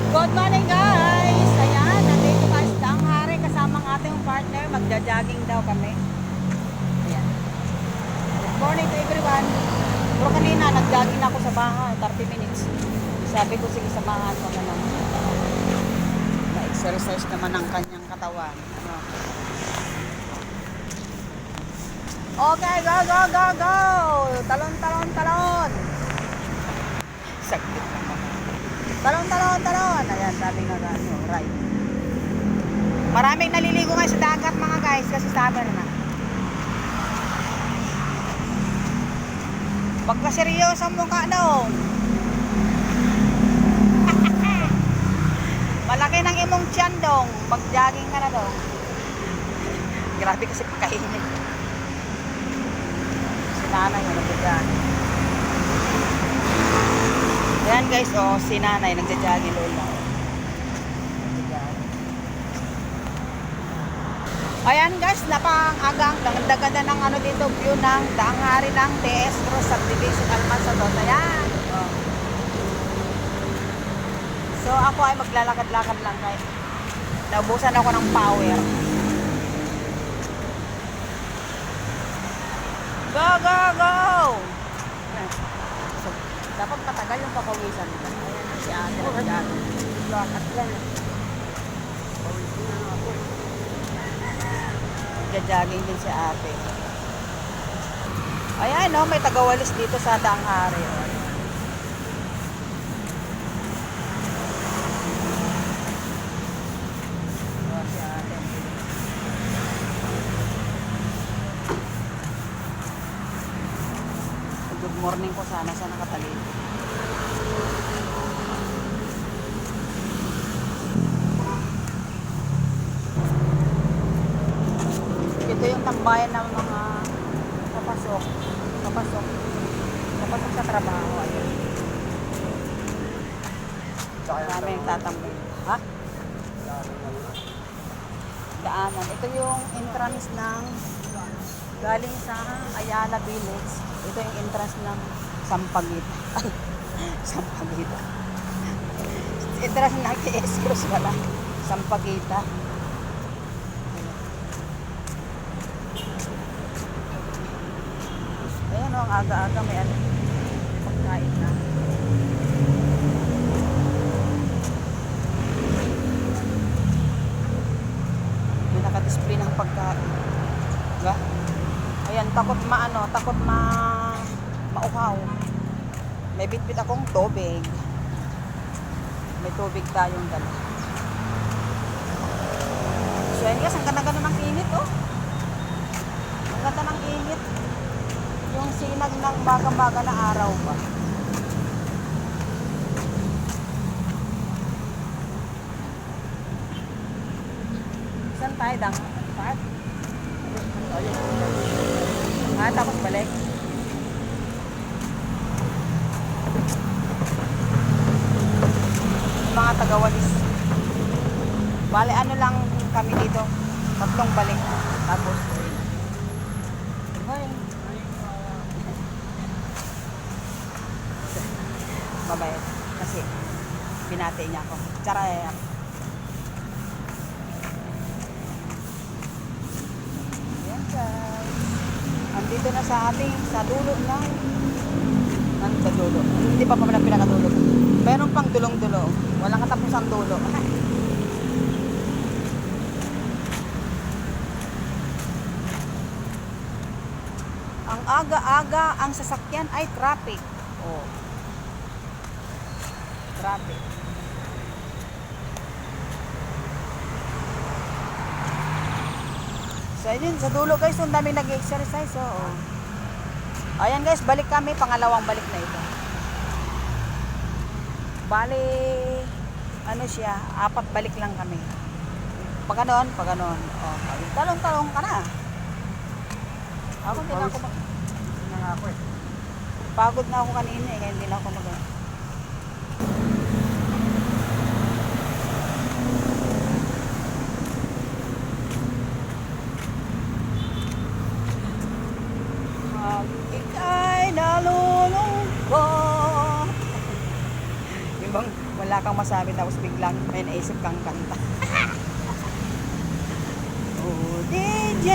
Good morning guys! Ayan, nandito tayo sa Daang Hari kasama ang ating partner. Magja-jogging daw kami. Ayan. Good morning to everyone. Pero kanina, nag-jogging ako sa bahay, 30 minutes. Sabi ko, sige, samahan ko na lang. Na-exercise naman ang kanyang katawan. Ano? Okay, go, go, go, go! Talon, talon, talon! Saglit lang naman. Talon, talon, talon! Ayan, sabi nga gano, right. Maraming naliligo ngayon sa dagat mga guys kasi summer na. Pagka seryoso ang mukha daw. Malaki ng imong tiyan dong. Mag-jogging ka na dong. Grabe kasi pagkainit. Si nanay mo nag-jogging. Ayan guys, oh, si nanay nagja-jogging lola. Ayan guys, napang-agang ganda-ganda ng ano dito, view ng Daang Hari ng TS Cross Subdivision Almanzadot. Ayan. Oh. So ako ay maglalakad-lakad lang guys. Naubusan ako ng power. Go, go, go! So, dapat patagal yung papawisan nila. Ayan si ate. Lakad yan. Nagja-jogging din si ate. Ayan no, may tagawalis dito sa Daang Hari. Si ate. Good morning ko sana sa nakatalid. Ito yung tambayan ng mga papasok sa trabaho. Ayun. Marami yung tatambay. Ha? Daanan. Ito yung entrance ng galing sa Ayala Village. Ito yung entrance ng Sampaguita. Ay, Sampaguita. Entrance ng TS Cross wala. Sampaguita. Ayan o, ang aga-aga may ano, pagkain na. May nakadisplay ng pagkain. Diba? Ayan, takot mauhaw. May bitbit akong tubig. May tubig tayong dala. So ayan guys, ang ganda-ganda ng init oh. Ang ganda ng init. Yung sinag ng baga-baga na araw ba. Saan tayo dang? Park? Tapos balik. Mga tagawalis. Bale, ano lang kami dito. 3 balik. Tapos, babayad. Kasi, binati niya ako. Tsara, ayan guys. Andito na sa ating, sa dulo ng dulo. Hindi pa pala pinakadulo. Meron pang dulong-dulo. Walang katapusang dulo. Ang aga-aga, ang sasakyan ay traffic. Oh. Traffic. So ayun, sa dulo guys, ang dami nag-exercise. Oh. Ayan guys, balik kami. Pangalawang balik na ito. Bali, ano siya, 4 balik lang kami. Pag ganon. Oh, talong-talong ka na. Ako hindi na ako pagod na ako kanina kaya hindi na ako ika'y nalulungkot. Yung bang wala kang masabi tapos biglang may naisip kang kanta. Oh, DJ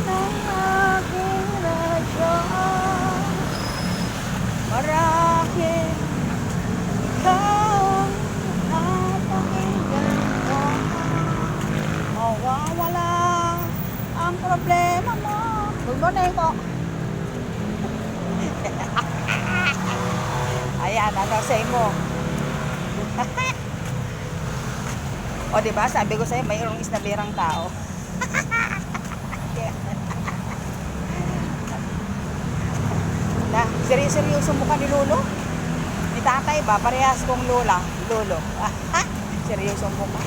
ng aking radyo, marahil ikaw ang napakinggan ko. Mawawala ang problema mo. Good morning po. Ayan, ano say mo? O diba, sabi ko sa'yo, mayroong isnabirang tao. Na, seryoso mo ka ni Lolo? Ni tatay ba? Parehas kong lola. Lolo. Seryoso mo ka?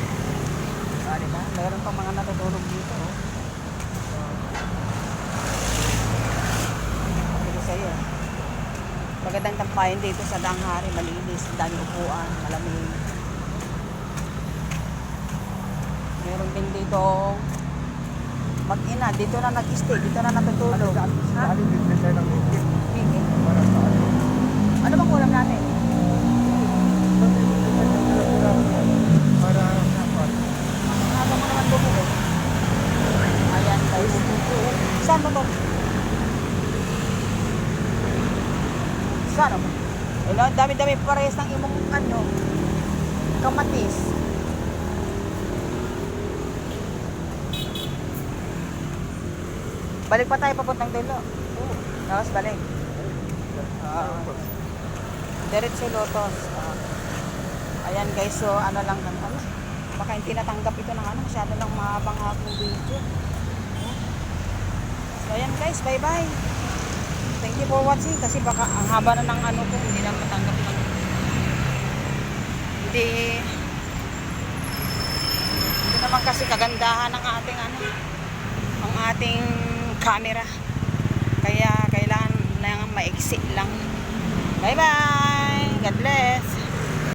O diba, mayroon pang mga natutulog dito. Oh. Sabi ko sa'yo. Magandang tampayan dito sa Danghari, malinis, dami upuan, malamig. Meron din dito mag-ina, dito na nag-stay, dito na natutulog. Ha? Bigay. Ano bang ulam natin? Haba mo naman bumili. Ayan guys. Saan mo to? Saan mo? Hello, dami-dami parehas ng imong ano, kamatis. Balik pa tayo papuntang dulo. Tapos balik. Diretso Lotos. Ayan guys, so ano lang ng ano. Baka hindi natanggap ito ng ano, masyado lang mahabang-habang video. So ayan guys, bye-bye. Thank you for watching kasi baka ang haba na ng ano ko, hindi na matanggap ng hindi naman kasi kagandahan ng ating ano, ang ating camera. Kaya kailangan na maiksi lang. Bye bye.